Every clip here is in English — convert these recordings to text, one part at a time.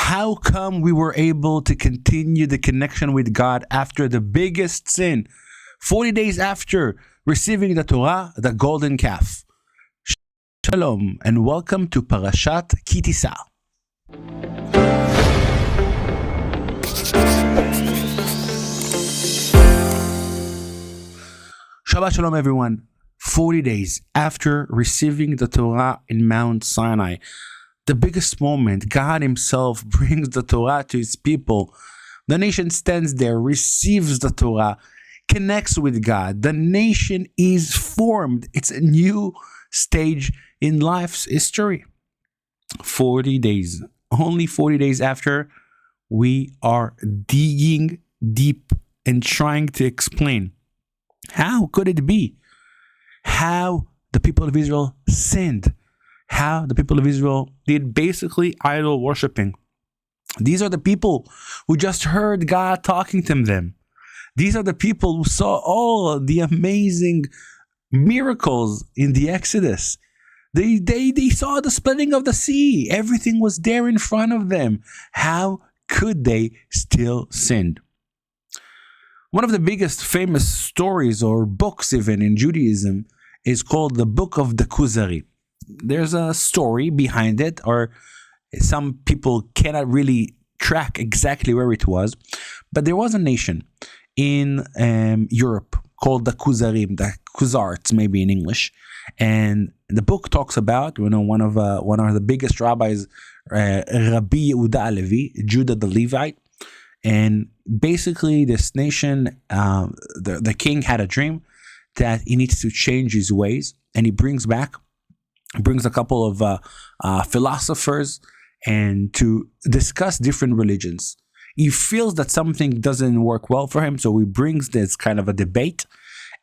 How come we were able to continue the connection with God after the biggest sin, 40 days after receiving the Torah, the golden calf? Shalom and welcome to Parashat Tisa. Shabbat Shalom everyone. 40 days after receiving the Torah in Mount Sinai, the biggest moment, God himself brings the Torah to his people. The nation stands there, receives the Torah, connects with God. The nation is formed. It's a new stage in life's history. 40 days, only 40 days after, we are digging deep and trying to explain, how could it be? How the people of Israel sinned. How the people of Israel did basically idol worshiping. These are the people who just heard God talking to them. These are the people who saw all the amazing miracles in the Exodus. They saw the splitting of the sea. Everything was there in front of them. How could they still sin? One of the biggest famous stories or books even in Judaism is called the Book of the Kuzari. There's a story behind it, or some people cannot really track exactly where it was, but there was a nation in Europe called the Kuzari, the Kuzarts maybe in English, and the book talks about one of the biggest rabbis, Rabbi Yehuda Halevi, Judah the Levite, and basically this nation, the king had a dream that he needs to change his ways, and he brings a couple of philosophers and to discuss different religions. He feels that something doesn't work well for him, so he brings this kind of a debate,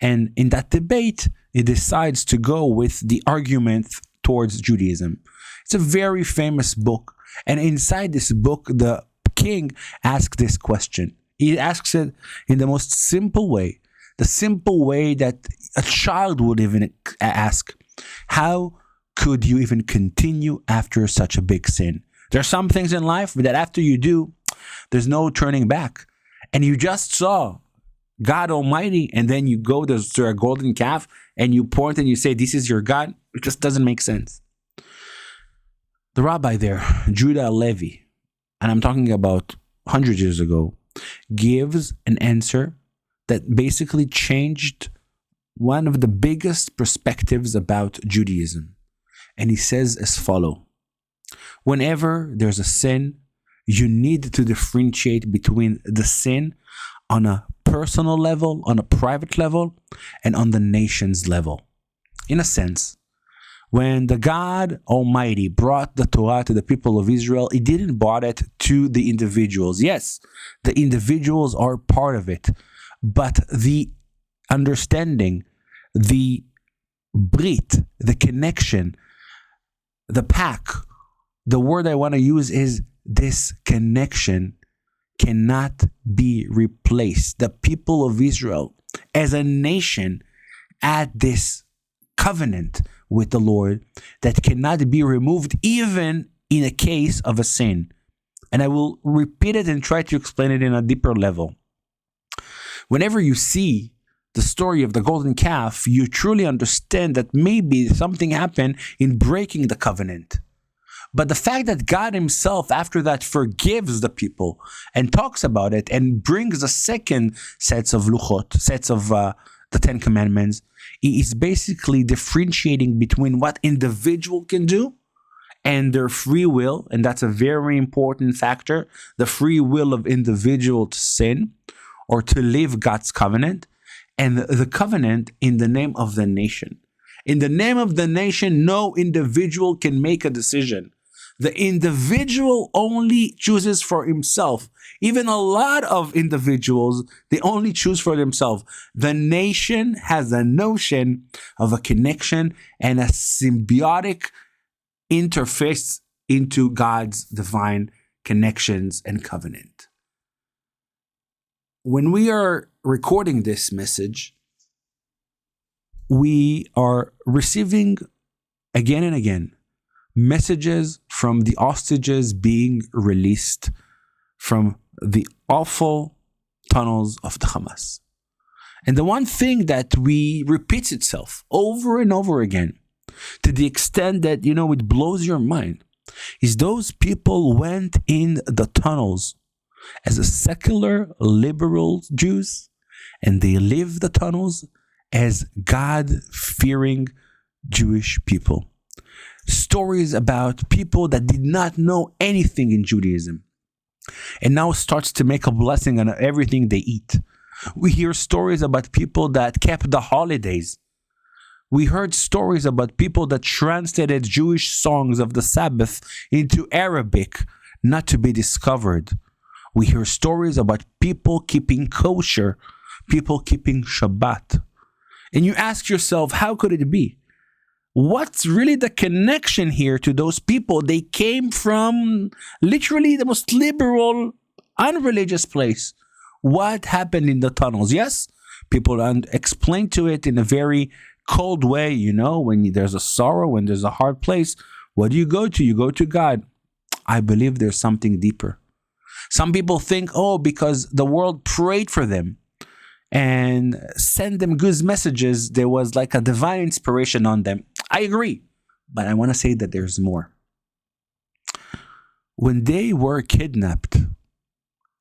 and in that debate he decides to go with the argument towards Judaism. It's a very famous book, and inside this book the king asks this question. He asks it in the most simple way, the simple way that a child would even ask. How could you even continue after such a big sin? There are some things in life that after you do, there's no turning back. And you just saw God Almighty, and then you go to a golden calf and you point and you say, this is your God. It just doesn't make sense. The rabbi there, Judah Halevi, and I'm talking about 100 years ago, gives an answer that basically changed one of the biggest perspectives about Judaism. And he says as follows: whenever there's a sin, you need to differentiate between the sin on a personal level, on a private level, and on the nation's level. In a sense, when the God Almighty brought the Torah to the people of Israel, he didn't brought it to the individuals. Yes, the individuals are part of it, but the understanding, the brit, the connection, the pack, the word I want to use is this connection cannot be replaced. The people of Israel as a nation had this covenant with the Lord that cannot be removed even in a case of a sin. And I will repeat it and try to explain it in a deeper level. Whenever you see the story of the golden calf, you truly understand that maybe something happened in breaking the covenant. But the fact that God himself after that forgives the people and talks about it and brings a second sets of the Ten Commandments, he is basically differentiating between what individual can do and their free will, and that's a very important factor, the free will of individual to sin or to live God's covenant, and the covenant in the name of the nation. In the name of the nation, no individual can make a decision. The individual only chooses for himself. Even a lot of individuals, they only choose for themselves. The nation has a notion of a connection and a symbiotic interface into God's divine connections and covenant. When we are recording this message, we are receiving again and again messages from the hostages being released from the awful tunnels of the Hamas. And the one thing that repeats itself over and over again, to the extent that, it blows your mind, is those people went in the tunnels as a secular, liberal Jews, and they live the tunnels as God-fearing Jewish people. Stories about people that did not know anything in Judaism and now starts to make a blessing on everything they eat. We hear stories about people that kept the holidays. We heard stories about people that translated Jewish songs of the Sabbath into Arabic, not to be discovered. We hear stories about people keeping kosher, people keeping Shabbat. And you ask yourself, how could it be? What's really the connection here to those people? They came from literally the most liberal, unreligious place. What happened in the tunnels? Yes, people explain to it in a very cold way, when there's a sorrow, when there's a hard place, what do you go to? You go to God. I believe there's something deeper. Some people think, because the world prayed for them and sent them good messages, there was like a divine inspiration on them. I agree, but I want to say that there's more. When they were kidnapped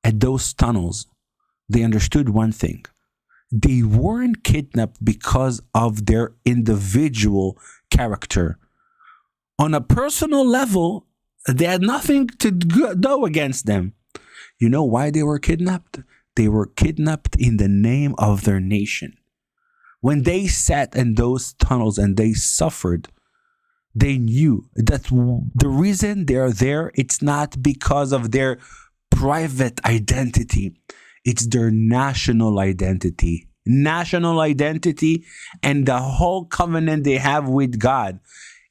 at those tunnels, they understood one thing. They weren't kidnapped because of their individual character. On a personal level, they had nothing to do against them. You know why they were kidnapped? They were kidnapped in the name of their nation. When they sat in those tunnels and they suffered, they knew that the reason they're there, it's not because of their private identity. It's their national identity. National identity and the whole covenant they have with God.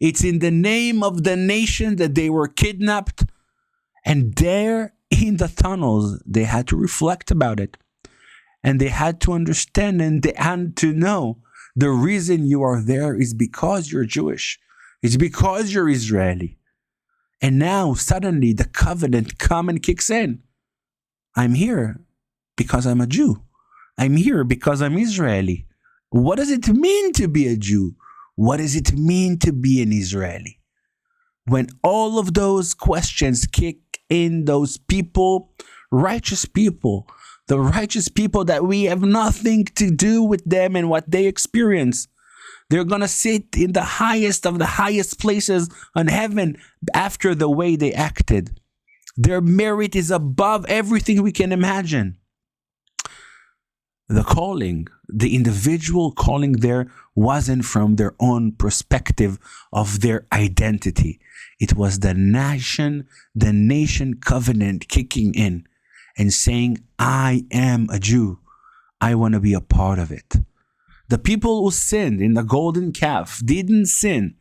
It's in the name of the nation that they were kidnapped. And there in the tunnels, they had to reflect about it. And they had to understand and they had to know the reason you are there is because you're Jewish. It's because you're Israeli. And now suddenly the covenant comes and kicks in. I'm here because I'm a Jew. I'm here because I'm Israeli. What does it mean to be a Jew? What does it mean to be an Israeli? When all of those questions kick in, those people, righteous people, the righteous people that we have nothing to do with them and what they experience, they're going to sit in the highest of the highest places on heaven after the way they acted. Their merit is above everything we can imagine. The calling, the individual calling there wasn't from their own perspective of their identity. It was the nation covenant kicking in and saying, I am a Jew. I want to be a part of it. The people who sinned in the golden calf didn't sin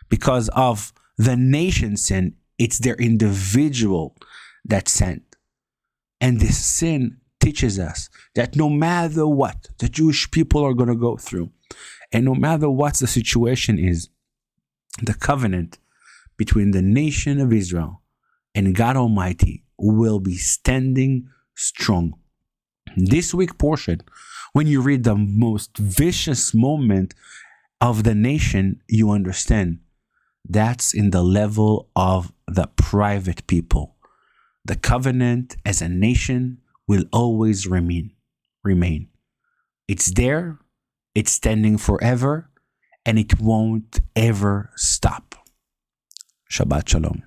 because of the nation sin. It's their individual that sinned. And this sin teaches us that no matter what the Jewish people are going to go through, and no matter what the situation is, the covenant between the nation of Israel and God Almighty will be standing strong. This week portion, when you read the most vicious moment of the nation, you understand that's in the level of the private people. The covenant as a nation will always remain. It's there, it's standing forever, and it won't ever stop. Shabbat Shalom.